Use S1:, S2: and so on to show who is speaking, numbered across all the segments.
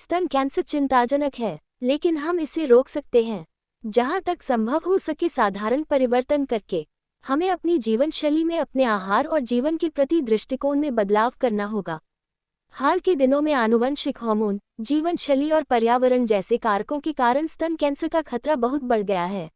S1: स्तन कैंसर चिंताजनक है, लेकिन हम इसे रोक सकते हैं। जहाँ तक संभव हो सके साधारण परिवर्तन करके हमें अपनी जीवन शैली में अपने आहार और जीवन के प्रति दृष्टिकोण में बदलाव करना होगा। हाल के दिनों में आनुवंशिक हार्मोन, जीवन शैली और पर्यावरण जैसे कारकों के कारण स्तन कैंसर का खतरा बहुत बढ़ गया है।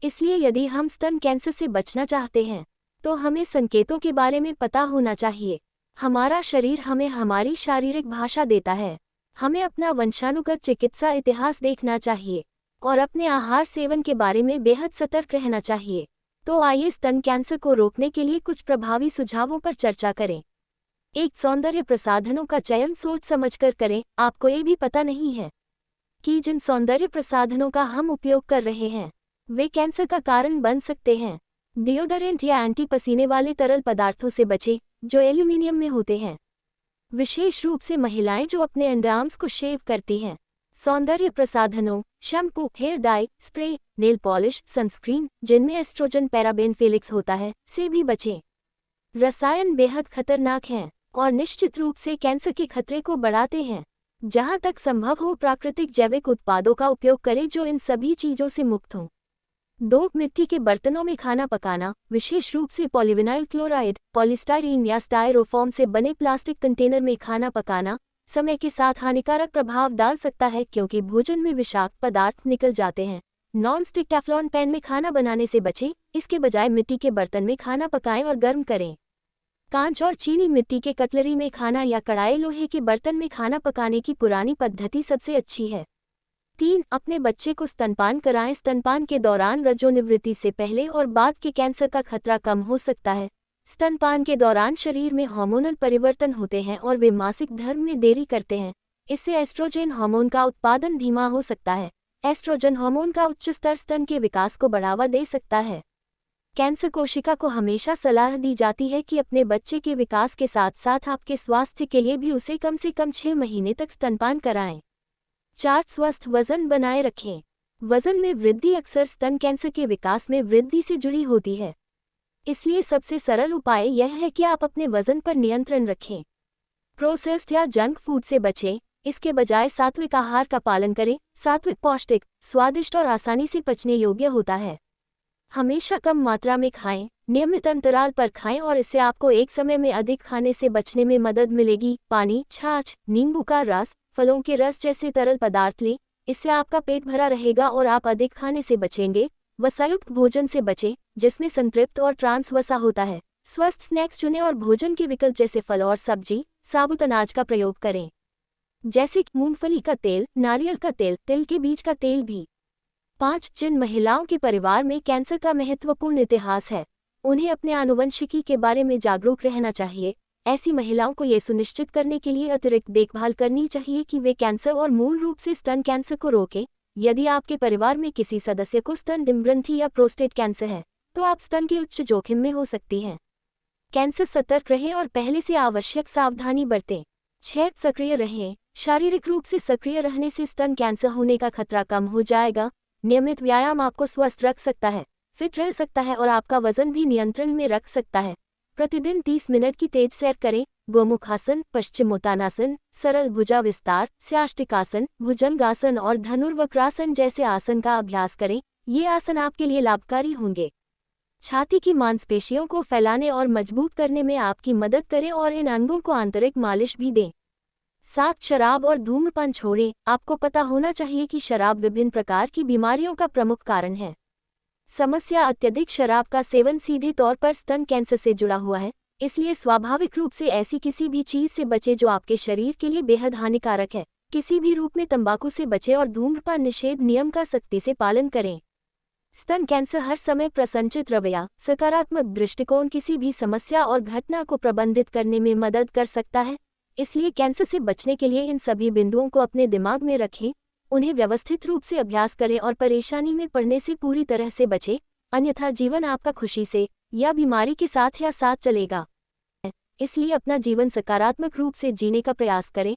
S1: इसलिए यदि हम स्तन कैंसर से बचना चाहते हैं तो हमें संकेतों के बारे में पता होना चाहिए। हमारा शरीर हमें हमारी शारीरिक भाषा देता है। हमें अपना वंशानुगत चिकित्सा इतिहास देखना चाहिए और अपने आहार सेवन के बारे में बेहद सतर्क रहना चाहिए। तो आइए स्तन कैंसर को रोकने के लिए कुछ प्रभावी सुझावों पर चर्चा करें। एक, सौंदर्य प्रसाधनों का चयन सोच समझकर करें। आपको ये भी पता नहीं है कि जिन सौंदर्य प्रसाधनों का हम उपयोग कर रहे हैं वे कैंसर का कारण बन सकते हैं। डिओडोरेंट या एंटी पसीने वाले तरल पदार्थों से बचें जो एल्यूमिनियम में होते हैं, विशेष रूप से महिलाएं जो अपने अंडरआर्म्स को शेव करती हैं। सौंदर्य प्रसाधनों, shampoo, hair dye, spray, nail polish, sunscreen जिनमें एस्ट्रोजन पैराबेन फेलिक्स होता है से भी बचें। रसायन बेहद खतरनाक हैं और निश्चित रूप से कैंसर के खतरे को बढ़ाते हैं। जहां तक संभव हो प्राकृतिक जैविक उत्पादों का उपयोग करें जो इन सभी चीजों से मुक्त हों। 2, मिट्टी के बर्तनों में खाना पकाना, विशेष रूप से पॉलीविनाइल क्लोराइड, पॉलीस्टाइरीन या स्टायरोफॉर्म से बने प्लास्टिक कंटेनर में खाना पकाना समय के साथ हानिकारक प्रभाव डाल सकता है क्योंकि भोजन में विषाक्त पदार्थ निकल जाते हैं। नॉन स्टिक टेफ्लॉन पैन में खाना बनाने से बचें, इसके बजाय मिट्टी के बर्तन में खाना पकाएं और गर्म करें। कांच और चीनी मिट्टी के कटलरी में खाना या कढ़ाई लोहे के बर्तन में खाना पकाने की पुरानी पद्धति सबसे अच्छी है। 3, अपने बच्चे को स्तनपान कराएं। स्तनपान के दौरान रजोनिवृत्ति से पहले और बाद के कैंसर का खतरा कम हो सकता है। स्तनपान के दौरान शरीर में हार्मोनल परिवर्तन होते हैं और वे मासिक धर्म में देरी करते हैं। इससे एस्ट्रोजन हार्मोन का उत्पादन धीमा हो सकता है। एस्ट्रोजन हार्मोन का उच्च स्तर स्तन के विकास को बढ़ावा दे सकता है। कैंसर कोशिका को हमेशा सलाह दी जाती है कि अपने बच्चे के विकास के साथ साथ आपके स्वास्थ्य के लिए भी उसे कम से कम 6 महीने तक स्तनपान कराएं। 4, स्वस्थ वजन बनाए रखें। वजन में वृद्धि अक्सर स्तन कैंसर के विकास में वृद्धि से जुड़ी होती है। इसलिए सबसे सरल उपाय यह है कि आप अपने वजन पर नियंत्रण रखें। प्रोसेस्ड या जंक फूड से बचें, इसके बजाय सात्विक आहार का पालन करें। सात्विक पौष्टिक, स्वादिष्ट और आसानी से पचने योग्य होता है। हमेशा कम मात्रा में खाएं, नियमित अंतराल पर खाएं और इससे आपको एक समय में अधिक खाने से बचने में मदद मिलेगी। पानी, छाछ, नींबू का रस, फलों के रस जैसे तरल पदार्थ लें, इससे आपका पेट भरा रहेगा और आप अधिक खाने से बचेंगे। वसायुक्त भोजन से बचें जिसमें संतृप्त और ट्रांस वसा होता है। स्वस्थ स्नैक्स चुनें और भोजन के विकल्प जैसे फल और सब्जी, साबुत अनाज का प्रयोग करें, जैसे कि मूंगफली का तेल, नारियल का तेल, तिल के बीज का तेल भी। 5, जिन महिलाओं के परिवार में कैंसर का महत्वपूर्ण इतिहास है उन्हें अपने आनुवंशिकी के बारे में जागरूक रहना चाहिए। ऐसी महिलाओं को ये सुनिश्चित करने के लिए अतिरिक्त देखभाल करनी चाहिए कि वे कैंसर और मूल रूप से स्तन कैंसर को रोकें। यदि आपके परिवार में किसी सदस्य को स्तन डिम्बग्रंथि या प्रोस्टेट कैंसर है तो आप स्तन के उच्च जोखिम में हो सकती हैं। कैंसर सतर्क रहें और पहले से आवश्यक सावधानी बरतें। 6, सक्रिय रहें। शारीरिक रूप से सक्रिय रहने से स्तन कैंसर होने का खतरा कम हो जाएगा। नियमित व्यायाम आपको स्वस्थ रख सकता है, फिट रह सकता है और आपका वजन भी नियंत्रण में रख सकता है। प्रतिदिन 30 मिनट की तेज सैर करें। गोमुखासन, पश्चिमोत्तानासन, सरल भुजा विस्तार, स्याष्टिकासन, भुजंगासन और धनुर्वक्रासन जैसे आसन का अभ्यास करें। ये आसन आपके लिए लाभकारी होंगे। छाती की मांसपेशियों को फैलाने और मजबूत करने में आपकी मदद करें और इन अंगों को आंतरिक मालिश भी दें। 7, शराब और धूम्रपान छोड़ें। आपको पता होना चाहिए कि शराब विभिन्न प्रकार की बीमारियों का प्रमुख कारण है। समस्या अत्यधिक शराब का सेवन सीधे तौर पर स्तन कैंसर से जुड़ा हुआ है, इसलिए स्वाभाविक रूप से ऐसी किसी भी चीज से बचें जो आपके शरीर के लिए बेहद हानिकारक है। किसी भी रूप में तंबाकू से बचें और धूम्रपान निषेध नियम का सख्ती से पालन करें। स्तन कैंसर हर समय प्रसन्नचित रवैया, सकारात्मक दृष्टिकोण किसी भी समस्या और घटना को प्रबंधित करने में मदद कर सकता है। इसलिए कैंसर से बचने के लिए इन सभी बिंदुओं को अपने दिमाग में रखें, उन्हें व्यवस्थित रूप से अभ्यास करें और परेशानी में पड़ने से पूरी तरह से बचें, अन्यथा जीवन आपका खुशी से या बीमारी के साथ या साथ चलेगा। इसलिए अपना जीवन सकारात्मक रूप से जीने का प्रयास करें।